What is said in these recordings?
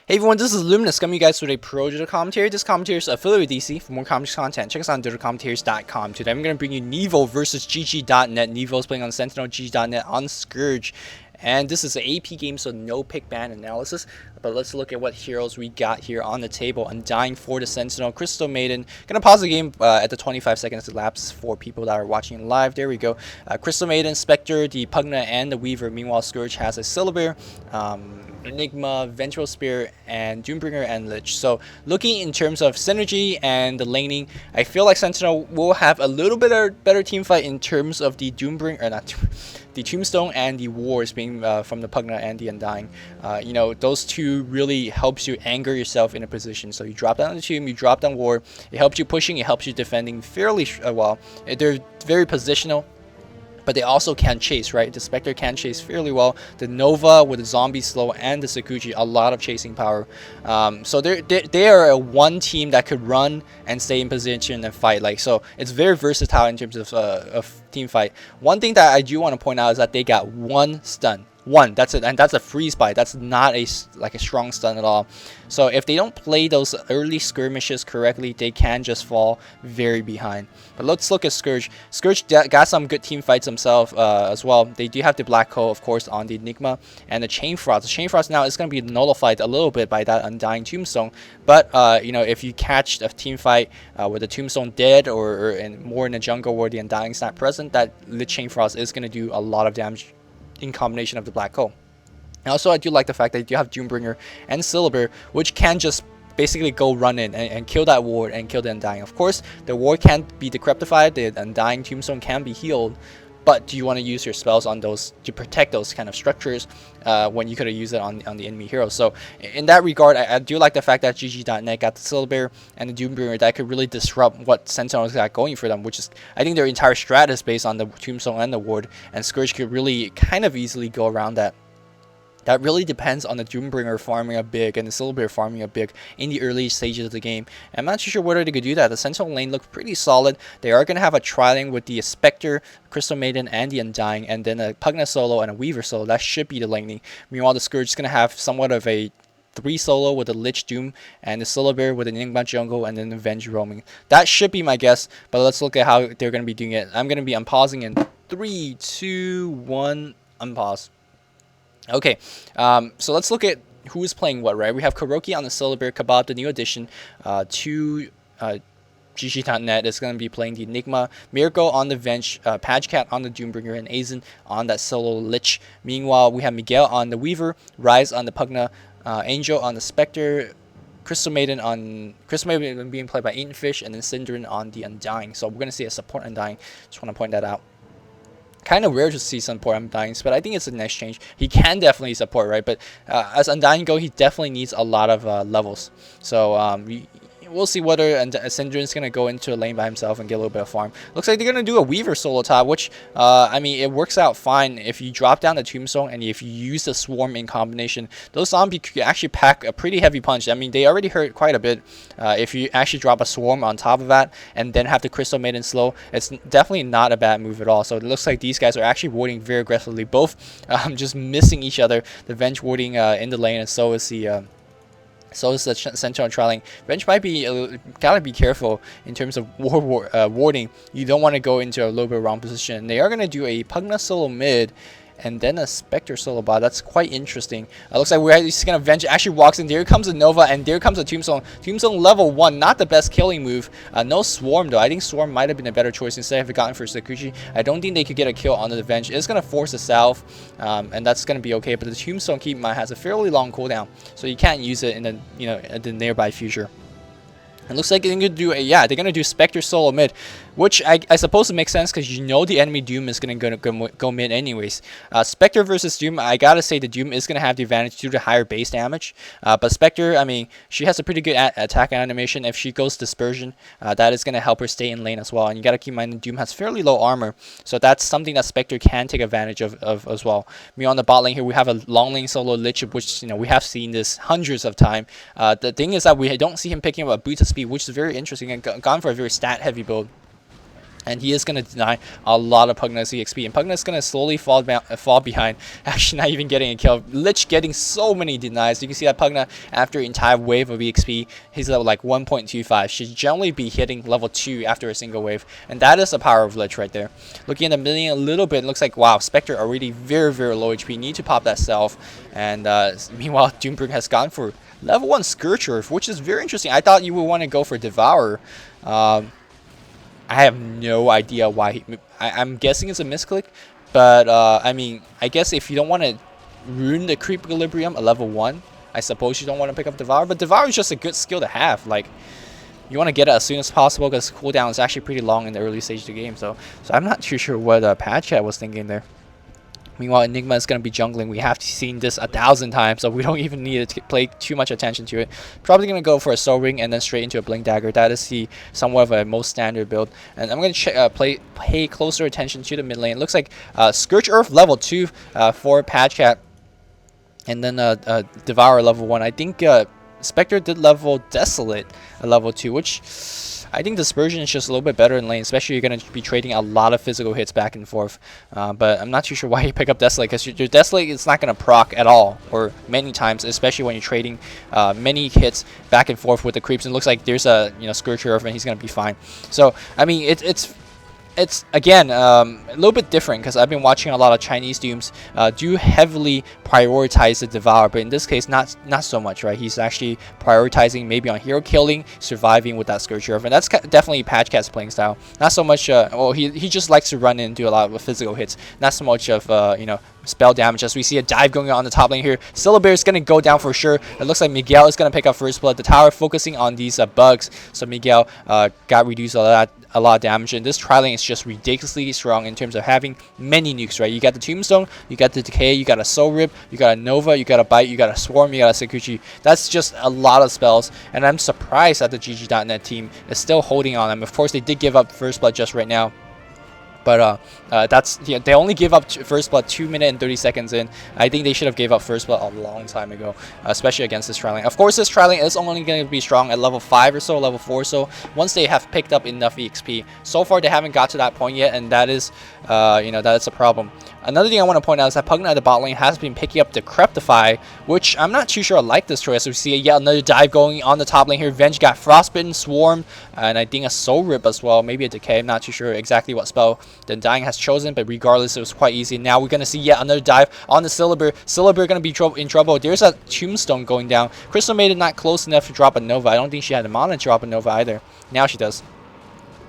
Hey everyone, this is Luminous coming to you guys with a Pro Digital Commentary. This commentary is affiliated with DC. For more comics content, check us out on digitalcommentaries.com. Today I'm going to bring you Nevo versus GGnet. Nevo is playing on Sentinel, GGnet on Scourge. And this is an AP game, so no pick ban analysis. But let's look at what heroes we got here on the table. Undying for the Sentinel, Crystal Maiden. Gonna pause the game at the 25 seconds elapsed for people that are watching live. There we go. Crystal Maiden, Spectre, the Pugna, and the Weaver. Meanwhile, Scourge has a Syllabare, Enigma, Vengeful Spirit, and Doombringer and Lich. So looking in terms of synergy and the laning, I feel like Sentinel will have a little bit better team fight in terms of the Doombringer, or not the Tombstone and the Wars being from the Pugna and the Undying. You know, those two really helps you anger yourself in a position. So you drop down the Tomb, you drop down War. It helps you pushing, it helps you defending fairly well. They're very positional, but they also can chase, right? The Spectre can chase fairly well. The Nova with the Zombie Slow and the Sakuchi, a lot of chasing power. So they are a one team that could run and stay in position and fight. Like, so it's very versatile in terms of team fight. One thing that I do want to point out is that they got one stun. That's it, and that's a freeze bite. That's not a strong stun at all. So if they don't play those early skirmishes correctly, they can just fall very behind. But let's look at Scourge. Scourge got some good team fights himself as well. They do have the Black Hole, of course, on the Enigma and the Chain Frost. The Chain Frost now is going to be nullified a little bit by that Undying Tombstone. But you know, if you catch a team fight with the Tombstone dead or more in the jungle where the Undying's not present, that the Chain Frost is going to do a lot of damage in combination of the Black Hole. And also, I do like the fact that you have Doombringer and Syllabare, which can just basically go run in and kill that ward and kill the Undying. Of course, the ward can't be decryptified, the Undying Tombstone can be healed, but do you want to use your spells on those to protect those kind of structures when you could have used it on the enemy hero? So in that regard, I do like the fact that GGnet got the Syllabare and the Doombringer that could really disrupt what Sentinel's got going for them, which is, I think their entire strat is based on the Tombstone and the ward, and Scourge could really kind of easily go around that. That really depends on the Doombringer farming a big and the Syllabare farming a big in the early stages of the game. I'm not too sure whether they could do that. The Sentinel lane looked pretty solid. They are going to have a tri-lane with the Spectre, Crystal Maiden, and the Undying, and then a Pugna solo and a Weaver solo. That should be the laning. Meanwhile, the Scourge is going to have somewhat of a 3 solo with the Lich Doom and the Syllabare with an Enigma jungle and then the Venge roaming. That should be my guess, but let's look at how they're going to be doing it. I'm going to be unpausing in 3, 2, 1, unpause. Okay, so let's look at who is playing what, right? We have Kuroki on the Syllabare, Kabab, the new addition to GGnet is going to be playing the Enigma, Miracle on the Venge, Padgecat on the Doombringer, and Aizen on that solo Lich. Meanwhile, we have Miguel on the Weaver, Rise on the Pugna, Angel on the Spectre, Crystal Maiden being played by Eatonfish, and then Synderen on the Undying. So we're going to see a support Undying. Just want to point that out. Kind of rare to see support Undyings, but I think it's a nice change. He can definitely support, right? But as Undying go, he definitely needs a lot of levels. So we'll see whether Synderen's going to go into a lane by himself and get a little bit of farm. Looks like they're going to do a Weaver solo top, which, I mean, it works out fine if you drop down the Tombstone and if you use the Swarm in combination. Those zombies could actually pack a pretty heavy punch. I mean, they already hurt quite a bit. If you actually drop a Swarm on top of that and then have the Crystal Maiden slow, it's definitely not a bad move at all. So it looks like these guys are actually warding very aggressively, both just missing each other. The Venge warding in the lane, and so is the Sentinel trailing. Venge might be gotta be careful in terms of warding. You don't want to go into a little bit wrong position. They are gonna do a Pugna solo mid, and then a Spectre solo bot. That's quite interesting. Looks like we're just gonna Venge actually walks in. There comes a Nova, and there comes a Tombstone. Tombstone level 1, not the best killing move. No Swarm though. I think Swarm might have been a better choice instead of gotten for Sakuchi. I don't think they could get a kill on the Venge. It's gonna force a salve, and that's gonna be okay. But the Tombstone, keep in mind, has a fairly long cooldown, so you can't use it in the nearby future. It looks like they're gonna do they're gonna do Spectre solo mid, which I suppose it makes sense because you know the enemy Doom is gonna go mid anyways. Spectre versus Doom, I gotta say the Doom is gonna have the advantage due to higher base damage. But Spectre, I mean, she has a pretty good attack animation. If she goes Dispersion, that is gonna help her stay in lane as well. And you gotta keep in mind the Doom has fairly low armor, so that's something that Spectre can take advantage of as well. Me on the bot lane here, we have a long lane solo Lich, which we have seen this hundreds of times. The thing is that we don't see him picking up a boost of speed, which is very interesting and gone for a very stat heavy build. and he is going to deny a lot of Pugna's EXP. And Pugna's going to slowly fall behind. Actually, not even getting a kill. Lich getting so many denies. You can see that Pugna, after an entire wave of EXP, he's level like 1.25. Should generally be hitting level 2 after a single wave. And that is the power of Lich right there. Looking at the million a little bit, it looks like, wow, Spectre already very, very low HP. Need to pop that self. And meanwhile, Doombringer has gone for level 1 Scourge Earth, which is very interesting. I thought you would want to go for Devourer. I have no idea why. I'm guessing it's a misclick, but I mean, I guess if you don't want to ruin the creep equilibrium at level 1, I suppose you don't want to pick up Devour. But Devour is just a good skill to have. Like, you want to get it as soon as possible because cooldown is actually pretty long in the early stage of the game. So I'm not too sure what Patch Chat was thinking there. Meanwhile, Enigma is going to be jungling. We have seen this 1,000 times, so we don't even need to pay too much attention to it. Probably going to go for a Soul Ring and then straight into a Blink Dagger. That is the somewhat of a most standard build. And I'm going to pay closer attention to the mid lane. It looks like Scourge Earth level 2 for Patch Cat. And then Devour level 1. I think Spectre did level Desolate at level 2, which I think Dispersion is just a little bit better in lane, especially you're going to be trading a lot of physical hits back and forth. But I'm not too sure why you pick up Desolate, because your Desolate is not going to proc at all, or many times, especially when you're trading many hits back and forth with the creeps. And it looks like there's a Scourge Earth, and he's going to be fine. So, I mean, it's again a little bit different, because I've been watching a lot of Chinese Dooms do heavily prioritize the Devour, but in this case not so much, right? He's actually prioritizing maybe on hero killing, surviving with that Scourge Earth, and that's definitely Patch Cat's playing style. Not so much well, he just likes to run in and do a lot of physical hits, not so much of spell damage. As we see a dive going on the top lane here, Syllabear is going to go down for sure. It looks like Miguel is going to pick up first blood. The tower focusing on these bugs, so Miguel got reduced a lot of damage, and this tri-lane is just ridiculously strong in terms of having many nukes, right? You got the Tombstone, you got the Decay, you got a Soul Rip, you got a Nova, you got a Bite, you got a Swarm, you got a Sakuchi. That's just a lot of spells, and I'm surprised that the GG.net team is still holding on them. Of course, they did give up first blood just right now, but they only give up first blood 2 minutes and 30 seconds in. I think they should have gave up first blood a long time ago, especially against this tri-lane. Of course, this tri-lane is only going to be strong at level 5 or so, level 4 or so, once they have picked up enough EXP. So far, they haven't got to that point yet, and that is, that is a problem. Another thing I want to point out is that Pugna at the bot lane has been picking up the Decrepify, which I'm not too sure I like this choice. So we see yet another dive going on the top lane here. Venge got Frostbitten, Swarm, and I think a Soul Rip as well, maybe a Decay. I'm not too sure exactly what spell the Dying has chosen, but regardless, it was quite easy. Now we're going to see yet another dive on the Syllabear. Syllabear going to be in trouble. There's a Tombstone going down. Crystal Maiden not close enough to drop a Nova. I don't think she had the mana to drop a Nova either. Now she does.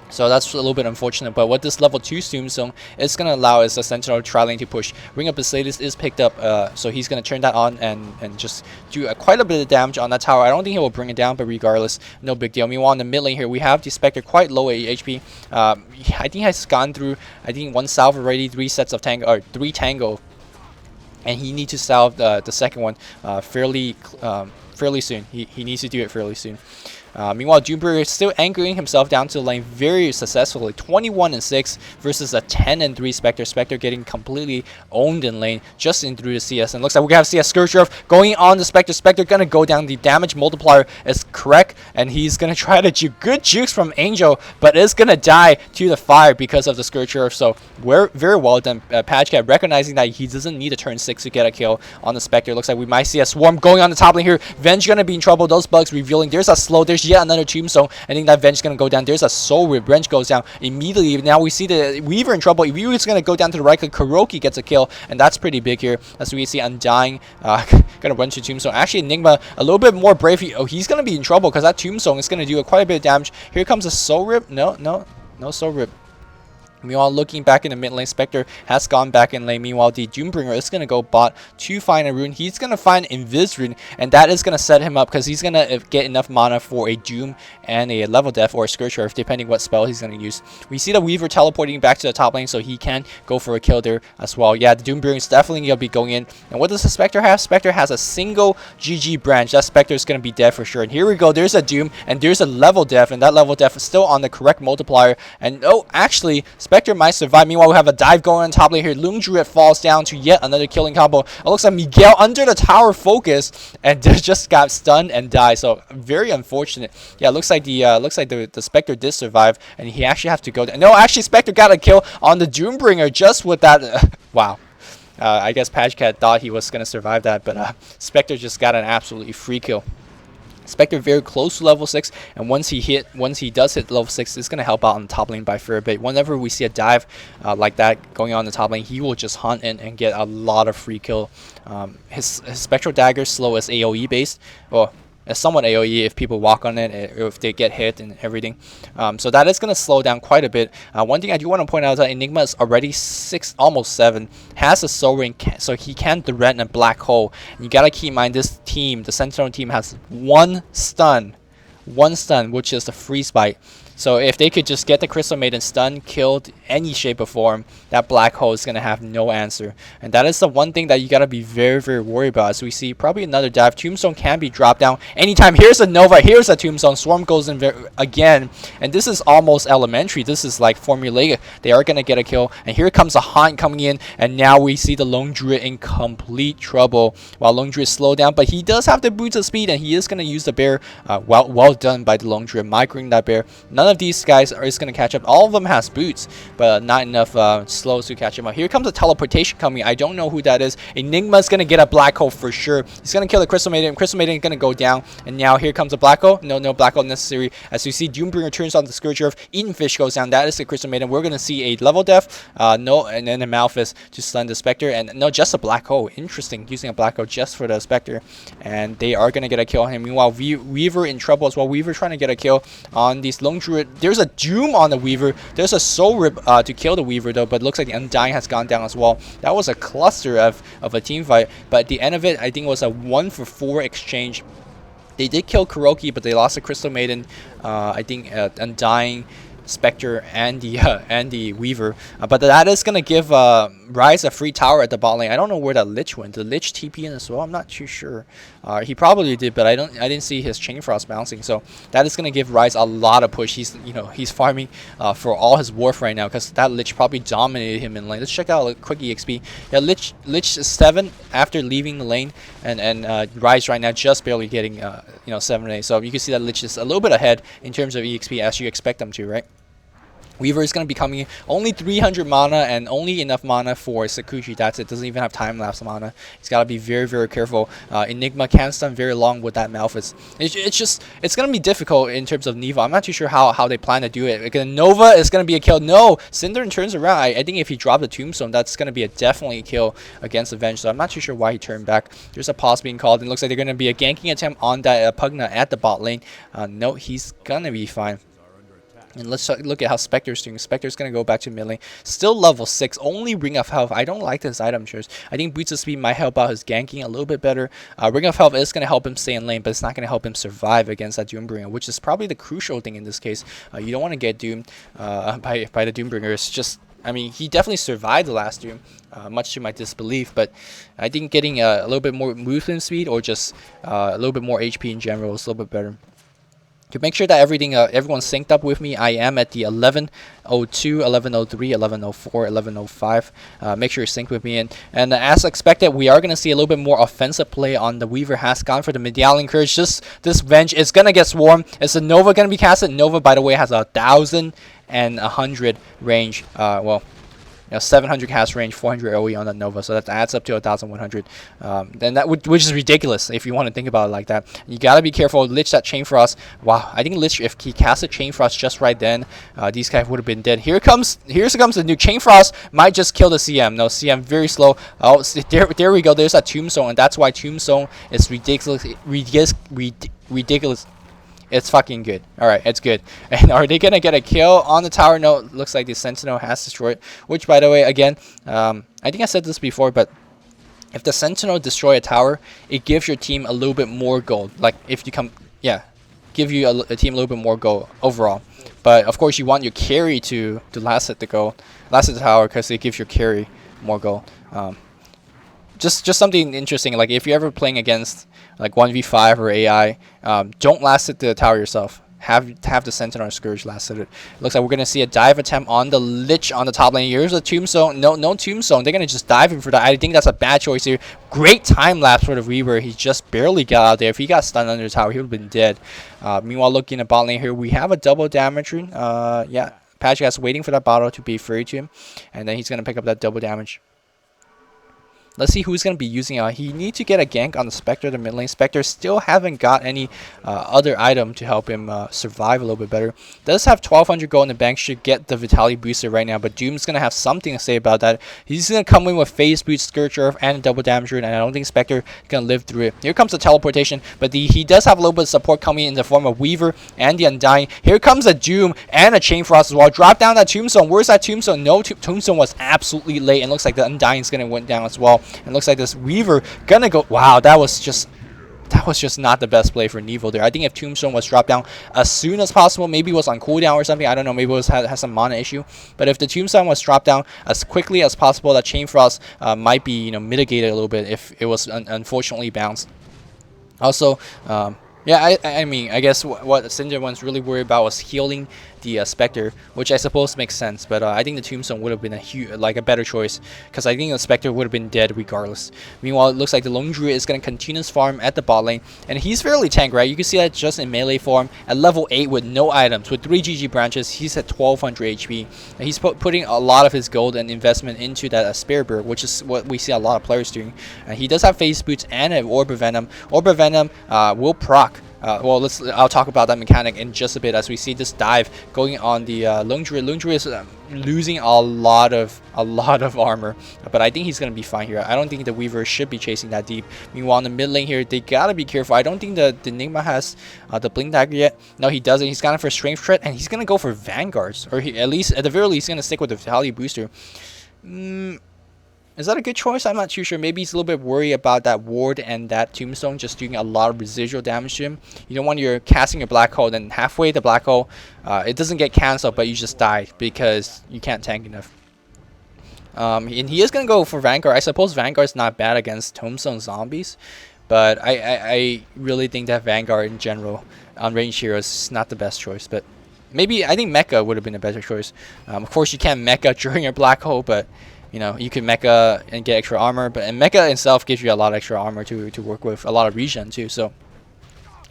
So that's a little bit unfortunate, but what this level 2 Tombstone is going to allow is the Sentinel tri-lane to push. Ring of Basilius is picked up, so he's going to turn that on and just do quite a bit of damage on that tower. I don't think he will bring it down, but regardless, no big deal. Meanwhile, in the mid lane here, we have the Spectre quite low HP. I think he has gone through, I think, 1 salve already, 3 sets of tango, or 3 tango, and he needs to salve the second one fairly soon. He needs to do it fairly soon. Meanwhile, Doombringer is still anchoring himself down to the lane very successfully. 21-6 versus a 10-3 Spectre. Spectre getting completely owned in lane just in through the CS. And looks like we have CS Scourge Earth going on the Spectre. Spectre gonna go down. The damage multiplier is correct, and he's gonna try to good jukes from Angel, but is gonna die to the fire because of the Scourge Earth. So very well done, Patch Cat, recognizing that he doesn't need a turn 6 to get a kill on the Spectre. Looks like we might see a Swarm going on the top lane here. Venge gonna be in trouble. Those bugs revealing. There's a slow. There's yet another Tombstone. I think that Venge is going to go down. There's a Soul Rip. Venge goes down immediately. Now we see the Weaver in trouble. Weaver is going to go down to the right click. Kuroki gets a kill, and that's pretty big here. As we see Undying going to run to Tombstone. Actually, Enigma a little bit more brave. He's going to be in trouble because that Tombstone is going to do quite a bit of damage. Here comes a Soul Rip. No Soul Rip. Meanwhile, looking back in the mid lane, Spectre has gone back in lane. Meanwhile, the Doombringer is going to go bot to find a rune. He's going to find Invis rune, and that is going to set him up because he's going to get enough mana for a Doom and a level death or a Scourge Earth, depending what spell he's going to use. We see the Weaver teleporting back to the top lane, so he can go for a kill there as well. Yeah, the Doombringer is definitely going to be going in. And what does the Spectre have? Spectre has a single GG branch. That Spectre is going to be dead for sure. And here we go. There's a Doom, and there's a level death, and that level death is still on the correct multiplier. And oh, actually, Spectre Spectre might survive. Meanwhile, we have a dive going on top lane here. Lung Druid falls down to yet another killing combo. It looks like Miguel under the tower focus and just got stunned and died. So very unfortunate. Yeah, looks like the Spectre did survive, and he actually has to go down. No, actually, Spectre got a kill on the Doombringer just with that. Wow. I guess Patchcat thought he was gonna survive that, but Spectre just got an absolutely free kill. Spectre very close to level 6, and once he does hit level 6, it's going to help out on the top lane by fair bit. Whenever we see a dive like that going on in the top lane, he will just hunt in and get a lot of free kill. His Spectral Dagger slow is AoE based, well, it's somewhat AoE if people walk on it, or if they get hit and everything. So that is going to slow down quite a bit. One thing I do want to point out is that Enigma is already 6, almost 7, has a soul ring, so he can threaten a black hole. And you got to keep in mind this team, the Sentinel team, has one stun, which is the freeze bite. So if they could just get the Crystal Maiden stunned, killed, any shape or form, that black hole is going to have no answer. And that is the one thing that you got to be very, very worried about. As we see probably another dive. Tombstone can be dropped down anytime. Here's a Nova. Here's a Tombstone. Swarm goes in again. And this is almost elementary. This is like formulaic. They are going to get a kill. And here comes a Haunt coming in. And now we see the Lone Druid in complete trouble. While Lone Druid slowed down. But he does have the boots of speed. And he is going to use the bear. Well done by the Lone Druid. Microing that bear. None of these guys are going to catch up. All of them has boots, but not enough slows to catch him up. Here comes a teleportation coming. I don't know who that is. Enigma's going to get a black hole for sure. He's going to kill the Crystal Maiden. Crystal Maiden is going to go down, and now here comes a black hole. No black hole necessary. As you see, Doombringer turns on the Scourge Earth. Eden Fish goes down. That is the Crystal Maiden. We're going to see a level death. No, and then a Malphus to stun the Spectre, and no, just a black hole. Interesting, using a black hole just for the Spectre, and they are going to get a kill on him. Meanwhile, Weaver in trouble as well. Weaver trying to get a kill on these Lone Druid. There's a Doom on the Weaver. There's a Soul Rip to kill the Weaver though, but looks like the Undying has gone down as well. That was a cluster of a team fight, but at the end of it, I think it was a 1-for-4 exchange. They did kill Kuroki, but they lost the Crystal Maiden, I think Undying, Spectre, and the Weaver. But that is going to give Ryze a free tower at the bot lane. I don't know where that Lich went. Did Lich TP in as well? I'm not too sure. He probably did, but I didn't see his Chain Frost bouncing. So that is going to give Ryze a lot of push. He's farming for all his Wharf right now, because that Lich probably dominated him in lane. Let's check out a quick EXP. Yeah, Lich is 7 after leaving the lane, and Ryze right now just barely getting 7 and 8. So you can see that Lich is a little bit ahead in terms of EXP, as you expect them to, right? Weaver is going to be coming in only 300 mana and only enough mana for Sakuchi. That's it. Doesn't even have time lapse mana. He's got to be very, very careful. Enigma can't stun very long with that Malphus. It's going to be difficult in terms of Nevo. I'm not too sure how they plan to do it. Again, Nova is going to be a kill. No, Cinder turns around. I think if he dropped the Tombstone, that's going to be definitely a kill against Avenge. So I'm not too sure why he turned back. There's a pause being called, and it looks like they're going to be a ganking attempt on that Pugna at the bot lane. No, he's going to be fine. And let's look at how Spectre's doing. Spectre's going to go back to mid lane. Still level 6. Only Ring of Health. I don't like this item choice. I think Boots of Speed might help out his ganking a little bit better. Ring of Health is going to help him stay in lane, but it's not going to help him survive against that Doombringer, which is probably the crucial thing in this case. You don't want to get doomed by the Doombringer. It's just, I mean, he definitely survived the last Doom, much to my disbelief, but I think getting a little bit more movement speed, or just a little bit more HP in general, is a little bit better. To make sure that everyone's synced up with me, I am at the 11:02, 11:03, 11:04, 11:05. Make sure you're synced with me. And as expected, we are going to see a little bit more offensive play on the Weaver. Has gone for the Medallion Courage. This Venge is going to get swarmed. Is the Nova going to be casted? Nova, by the way, has 1,100 range. 700 cast range, 400 AoE on that Nova, so that adds up to 1,100. Then which is ridiculous if you want to think about it like that. You gotta be careful. Lich that Chain Frost. Wow, I think Lich, if he casted Chain Frost just right then, these guys would have been dead. Here comes the nuke. Chain Frost might just kill the CM. No, CM very slow. Oh, there we go. There's that Tombstone, and that's why Tombstone is ridiculous. It's fucking good. Alright, it's good. And are they going to get a kill on the tower? No, it looks like the Sentinel has destroyed. Which, by the way, again, I think I said this before, but if the Sentinel destroy a tower, it gives your team a little bit more gold. Like, if you come, give you a team a little bit more gold overall. But, of course, you want your carry to last at the tower, because it gives your carry more gold. Just something interesting, like if you're ever playing against like 1v5 or AI, don't last at the tower yourself. have the Sentinel Scourge last hit. It looks like we're gonna see a dive attempt on the Lich on the top lane. Here's a Tombstone. No Tombstone. They're gonna just dive in for that. I think that's a bad choice here. Great time lapse for the Reaver. He just barely got out there. If he got stunned under the tower, he would have been dead. Meanwhile, looking at bot lane here, we have a double damage rune. Yeah, Patchgast waiting for that bottle to be free to him, and then he's gonna pick up that double damage. Let's see who's going to be using it. He needs to get a gank on the Spectre, the mid lane. Spectre still haven't got any other item to help him survive a little bit better. Does have 1200 gold in the bank, should get the Vitality booster right now, but Doom's going to have something to say about that. He's going to come in with Phase Boost, Scourge Earth, and a double damage rune, and I don't think Spectre is going to live through it. Here comes the teleportation, but he does have a little bit of support coming in the form of Weaver and the Undying. Here comes a Doom and a Chain Frost as well. Drop down that Tombstone. Where's that Tombstone? No, Tombstone was absolutely late, and looks like the Undying is going to went down as well. And looks like this Weaver gonna go. Wow, that was just not the best play for Nevo there. I think if Tombstone was dropped down as soon as possible, maybe it was on cooldown or something. I don't know. Maybe it has some mana issue. But if the Tombstone was dropped down as quickly as possible, that Chain Frost might be mitigated a little bit if it was unfortunately bounced. Also, yeah, I mean, I guess what Cinder was really worried about was healing the Spectre, which I suppose makes sense. But I think the Tombstone would have been a better choice, because I think the Spectre would have been dead regardless. Meanwhile, it looks like the Lone Druid is going to continue his farm at the bot lane, and he's fairly tank, right? You can see that just in melee form at level 8 with no items, with 3 GG branches, he's at 1200 HP. And he's putting a lot of his gold and investment into that Spear Bird, which is what we see a lot of players doing. And he does have Phase Boots and an Orb of Venom. Orb of Venom will proc. Well, I'll talk about that mechanic in just a bit as we see this dive going on the Lone Druid. Lone Druid is losing a lot of armor, but I think he's gonna be fine here. I don't think the Weaver should be chasing that deep. Meanwhile, in the mid lane here, they gotta be careful. I don't think the Enigma has the Blink Dagger yet. No, he doesn't. He's gone for Strength Threat, and he's gonna go for Vanguards, or at the very least, he's gonna stick with the Vitality booster. Is that a good choice? I'm not too sure. Maybe he's a little bit worried about that ward and that Tombstone just doing a lot of residual damage to him. You don't want you're casting your black hole, then halfway the black hole, it doesn't get cancelled, but you just die because you can't tank enough. And he is going to go for Vanguard. I suppose Vanguard's not bad against Tombstone zombies, but I really think that Vanguard in general on ranged heroes is not the best choice. But maybe I think Mecha would have been a better choice. Of course, you can't Mecha during your black hole, but you can mecha and get extra armor, and mecha itself gives you a lot of extra armor to work with, a lot of regen too. So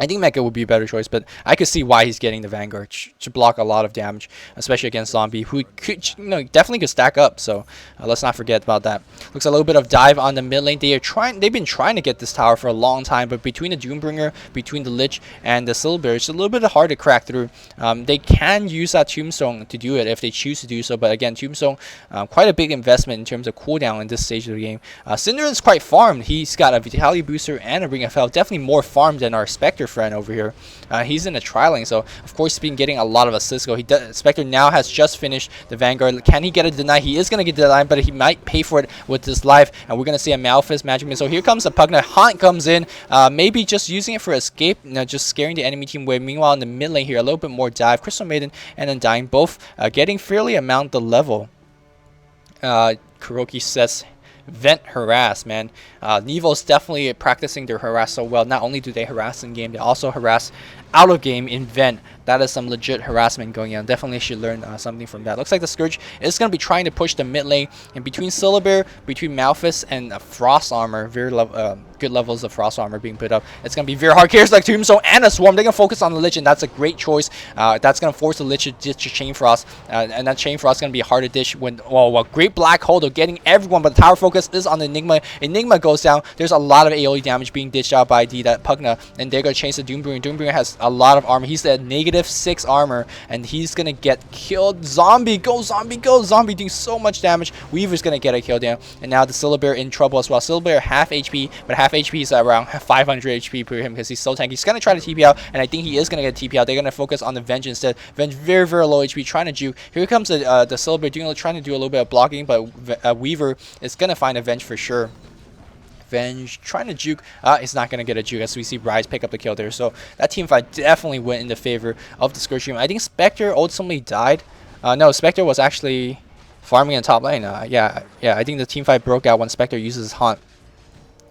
I think Mecha would be a better choice, but I could see why he's getting the Vanguard to block a lot of damage, especially against Zombie, who could, definitely could stack up. So let's not forget about that. Looks a little bit of dive on the mid lane. They've been trying to get this tower for a long time, but between the Doombringer, between the Lich, and the Silver, it's a little bit hard to crack through. They can use that Tombstone to do it if they choose to do so, but again, Tombstone, quite a big investment in terms of cooldown in this stage of the game. Cinder is quite farmed. He's got a Vitality booster and a Ring of Health, definitely more farmed than our Spectre friend over here. He's in a trialing, so of course he's been getting a lot of assist go. Spectre now has just finished the Vanguard. Can he get a deny? He is going to get denied, but he might pay for it with this life, and we're going to see a Malphite Magic Missile. So here comes the Pugna. Haunt comes in, maybe just using it for escape, just scaring the enemy team away. Meanwhile, in the mid lane here, a little bit more dive. Crystal Maiden and Undying both getting fairly amount the level. Kuroki says, vent harass, man. Nevo's definitely practicing their harass so well. Not only do they harass in game, they also harass out of game in vent. That is some legit harassment going on. Definitely should learn something from that. Looks like the Scourge is going to be trying to push the mid lane, and between Syllabear, between Malphite, and Frost Armor, very good levels of Frost Armor being put up. It's going to be very hard. Here's like Tombstone and a Swarm. They're going to focus on the Lich, and that's a great choice. That's going to force the Lich to ditch Chain Frost, and that Chain Frost is going to be hard to ditch when, well, great Black Hole. They're getting everyone, but the tower focus is on the Enigma. Enigma goes down. There's a lot of AoE damage being ditched out by that Pugna, and they're going to change the Doombringer. Doombringer has a lot of armor. He's at -6 armor, and he's going to get killed. Zombie, go Zombie, go Zombie, doing so much damage. Weaver's going to get a kill down, and now the Syllabear in trouble as well. Syllabear half HP, but half HP is around 500 HP per him because he's so tanky. He's going to try to TP out, and I think he is going to get TP out. They're going to focus on the Venge instead. Venge very, very low HP, trying to juke. Here comes the Syllabear trying to do a little bit of blocking, but Weaver is going to find a Venge for sure. Venge trying to juke. It's not going to get a juke as we see Rise pick up the kill there. So that team fight definitely went in the favor of the Scourge team. I think Spectre ultimately died. No, Spectre was actually farming in top lane. Yeah, I think the team fight broke out when Spectre uses his Haunt.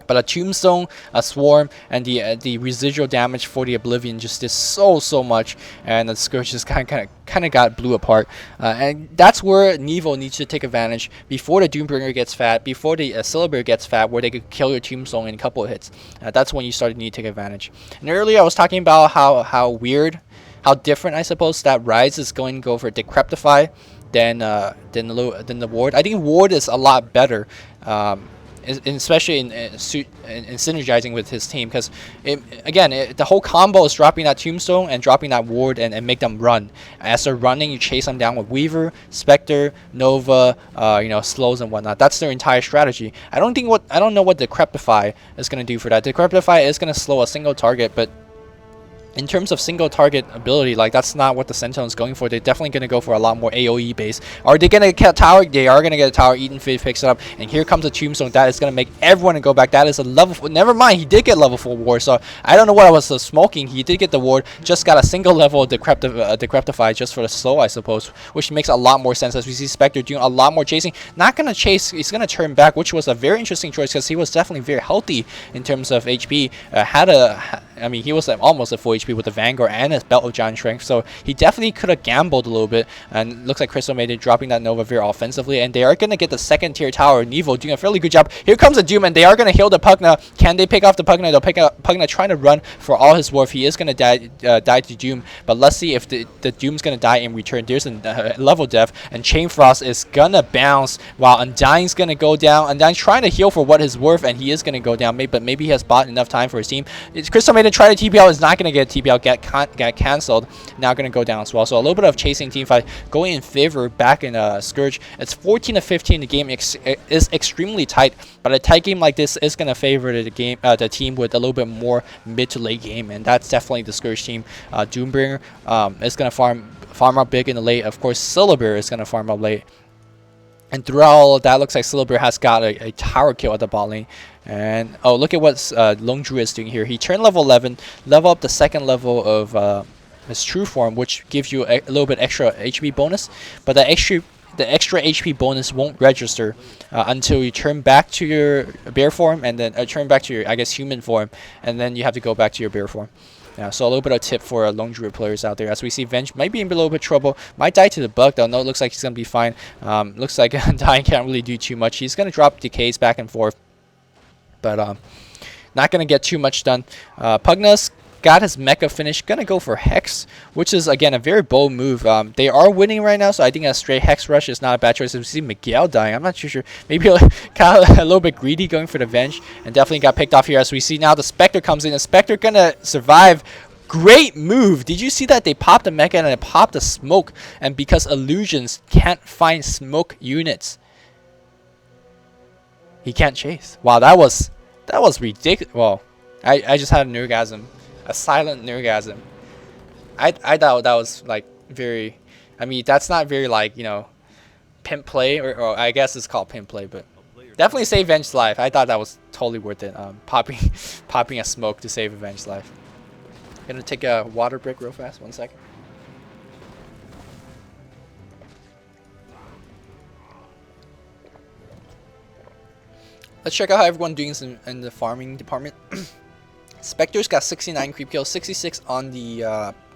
But a Tombstone, a Swarm, and the residual damage for the Oblivion just did so much, and the Scourge just kind of got blew apart. And that's where Nevo needs to take advantage before the Doombringer gets fat, before the Celebrator gets fat, where they could kill your Tombstone in a couple of hits. That's when you start to need to take advantage. And earlier I was talking about how weird, how different I suppose that Rise is going to go for Decrepify than the Ward. I think Ward is a lot better. Especially in synergizing with his team, because the whole combo is dropping that Tombstone and dropping that Ward and make them run. As they're running, you chase them down with Weaver, Spectre, Nova, slows and whatnot. That's their entire strategy. I don't know what Decrepify is going to do for that. Decrepify is going to slow a single target, but in terms of single target ability, like, that's not what the Sentinel is going for. They're definitely going to go for a lot more AoE base. Are they going to get a tower? They are going to get a tower. Eden picks it up, and here comes a Tombstone. That is going to make everyone go back. That is a level 4. Never mind, he did get level 4 ward, so I don't know what I was smoking. He did get the ward, just got a single level Decrepify just for the slow, I suppose, which makes a lot more sense as we see Spectre doing a lot more chasing. Not going to chase, he's going to turn back, which was a very interesting choice because he was definitely very healthy in terms of HP. He was almost at full HP with the Vanguard and his Belt of Giant Strength, so he definitely could have gambled a little bit, and looks like Crystal made it, dropping that Nova very offensively, and they are going to get the second tier tower. Nevo doing a fairly good job. Here comes a Doom, and they are going to heal the Pugna. Can they pick off the Pugna? They'll pick up Pugna trying to run for all his worth. He is going to die to Doom, but let's see if the Doom's going to die in return. There's a level death, and Chain Frost is going to bounce while Undying's going to go down. Undying's trying to heal for what his worth, and he is going to go down, but maybe he has bought enough time for his team. Crystal made it try to TPL, is not going to get TPL, get cancelled. Now going to go down as well. So a little bit of chasing team fight going in favor back in Scourge. It's 14 to 15. The game is extremely tight, but a tight game like this is going to favor the team with a little bit more mid to late game, and that's definitely the Scourge team. Doombringer is going to farm up big in the late. Of course, Celebrator is going to farm up late. And throughout all of that, looks like Celebrator has got a tower kill at the bot lane. And oh, look at what Lone Druid is doing here. He turned level 11, level up the second level of his true form, which gives you a little bit extra HP bonus. But the extra HP bonus won't register until you turn back to your bear form, and then turn back to your, I guess, human form, and then you have to go back to your bear form. Yeah, so a little bit of tip for Lone Druid players out there. As we see, Venge might be in a little bit of trouble. Might die to the bug, though. No, it looks like he's going to be fine. Looks like Dying can't really do too much. He's going to drop decays back and forth, but not going to get too much done. Pugna's got his mecha finish. Going to go for Hex, which is, again, a very bold move. They are winning right now, so I think a straight Hex rush is not a bad choice. If we see Miguel dying, I'm not too sure. Maybe kind of a little bit greedy going for the Venge, and definitely got picked off here. As we see now, the Spectre comes in. The Spectre going to survive. Great move. Did you see that? They popped the mecha and they popped the smoke, and because illusions can't find smoke units, he can't chase. Wow, that was ridiculous. Well, I just had an orgasm. A silent nergasm. I thought that was like very, I mean, that's not very, like, pimp play, or I guess it's called pimp play, but definitely save Venge's life. I thought that was totally worth it. Popping a smoke to save Venge's life. Gonna take a water break real fast. 1 second. Let's check out how everyone's doing in the farming department. Spectre's got 69 creep kills, 66 on the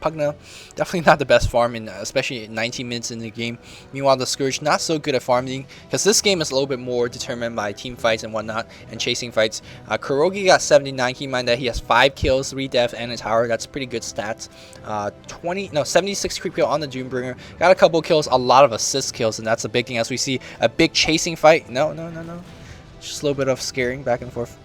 Pugna. Definitely not the best farm, especially 19 minutes in the game. Meanwhile, the Scourge not so good at farming, because this game is a little bit more determined by team fights and whatnot, and chasing fights. Kurogi got 79. Keep in mind that he has 5 kills, 3 deaths, and a tower. That's pretty good stats. 76 creep kill on the Doombringer. Got a couple kills, a lot of assist kills, and that's a big thing as we see a big chasing fight. No. Just a little bit of scaring back and forth.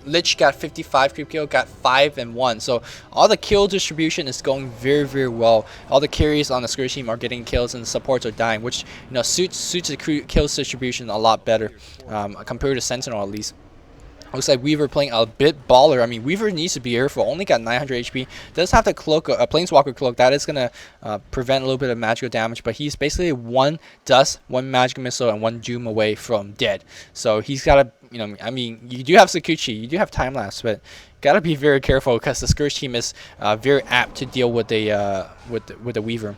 Lich got 55 creep kill, got 5 and 1. So all the kill distribution is going very, very well. All the carries on the Scourge team are getting kills, and the supports are dying, which suits the kills distribution a lot better compared to Sentinel, at least. Looks like Weaver playing a bit baller. I mean, Weaver needs to be careful. Only got 900 HP. Does have the cloak, a Planeswalker cloak. That is going to prevent a little bit of magical damage. But he's basically 1 dust, 1 magic missile, and 1 doom away from dead. So he's got to, I mean, you do have Sakuchi, you do have time lapse, but got to be very careful because the Scourge team is very apt to deal with the Weaver.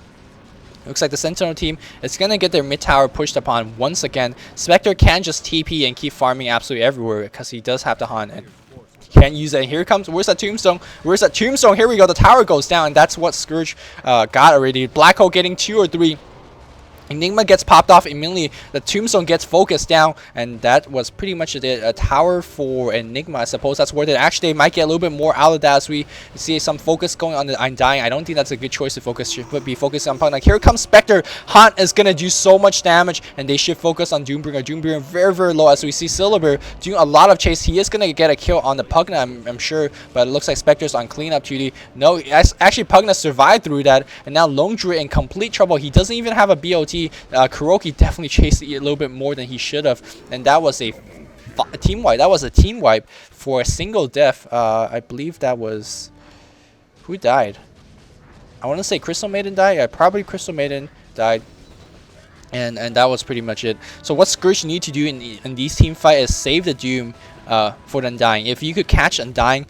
Looks like the Sentinel team is going to get their mid tower pushed upon once again. Spectre can just TP and keep farming absolutely everywhere because he does have the Hunt and can't use it. Here comes, where's that tombstone? Where's that tombstone? Here we go. The tower goes down, and that's what Scourge got already. Black Hole getting 2 or 3. Enigma gets popped off immediately. The tombstone gets focused down, and that was pretty much a tower for Enigma. I suppose that's worth it. Actually, they might get a little bit more out of that as we see some focus going on the Undying. I don't think that's a good choice to focus. Should be focused on Punk. Like, here comes Spectre. Hunt is gonna do so much damage, and they should focus on Doombringer. Doombringer very, very low as we see Silver doing a lot of chase. He is gonna get a kill on the Pugna, I'm sure, but it looks like Spectre's on cleanup duty. No, actually Pugna survived through that, and now Lone Druid in complete trouble. He doesn't even have a BOT. Kuroki definitely chased it a little bit more than he should have, and that was a team wipe. That was a team wipe for a single death. I believe that was who died. I want to say Crystal Maiden died. Yeah, probably Crystal Maiden died. And that was pretty much it. So what Scourge need to do in these team fight is save the Doom for the Undying. If you could catch Undying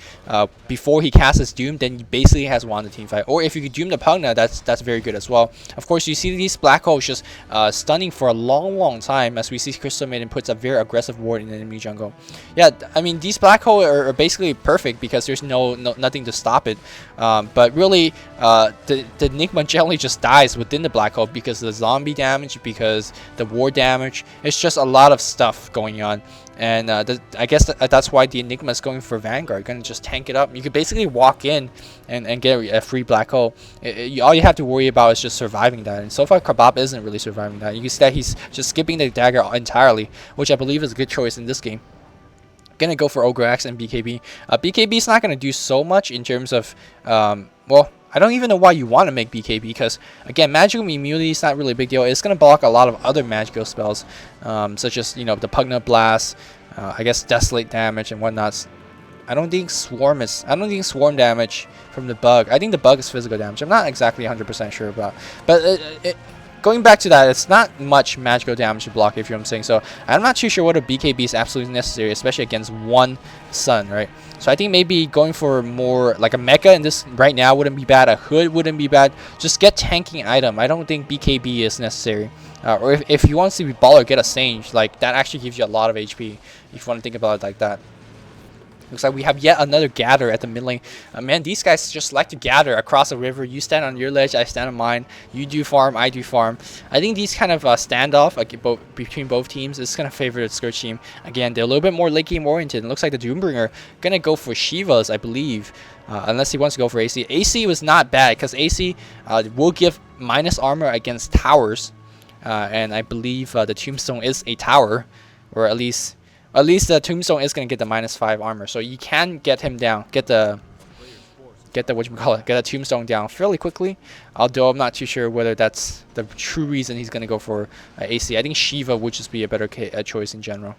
before he casts his Doom, then he basically has won the team fight. Or if you could Doom the Pugna, that's very good as well. Of course, you see these Black Holes just stunning for a long time as we see Crystal Maiden puts a very aggressive ward in the enemy jungle. Yeah, I mean, these Black Holes are basically perfect because there's nothing to stop it. But really, the Enigma generally just dies within the Black Hole because of the zombie damage, because the ward damage. It's just a lot of stuff going on. And I guess that's why the Enigma is going for Vanguard. Going to just tank it up. You could basically walk in and get a free Black Hole. All you have to worry about is just surviving that. And so far, Kebab isn't really surviving that. You can see that he's just skipping the dagger entirely, which I believe is a good choice in this game. Gonna go for Ogre Axe and BKB. BKB is not gonna do so much in terms of well, I don't even know why you want to make BKB because, again, magical immunity is not really a big deal. It's going to block a lot of other magical spells, such as, you know, the Pugna Blast, I guess Desolate damage and whatnot. I don't think Swarm damage from the Bug. I think the Bug is physical damage. I'm not exactly 100% sure about. But going back to that, it's not much magical damage to block, if you know what I'm saying. So I'm not too sure what a BKB is absolutely necessary, especially against one Sun, right? So I think maybe going for more like a mecha in this right now wouldn't be bad. A hood wouldn't be bad. Just get tanking item. I don't think BKB is necessary. Or if you want to be baller, get a Sage. Like, that actually gives you a lot of HP if you want to think about it like that. Looks like we have yet another gather at the mid lane. Man, these guys just like to gather across a river. You stand on your ledge, I stand on mine. You do farm, I do farm. I think these kind of standoff between both teams is going to favor the Scourge team. Again, they're a little bit more late game oriented. It looks like the Doombringer going to go for Shiva's, I believe. Unless he wants to go for AC. AC was not bad because AC will give minus armor against towers. And I believe the Tombstone is a tower, or at least the Tombstone is going to get the -5 armor, so you can get him down, get the get a Tombstone down fairly quickly. Although I'm not too sure whether that's the true reason he's going to go for AC. I think Shiva would just be a better choice in general.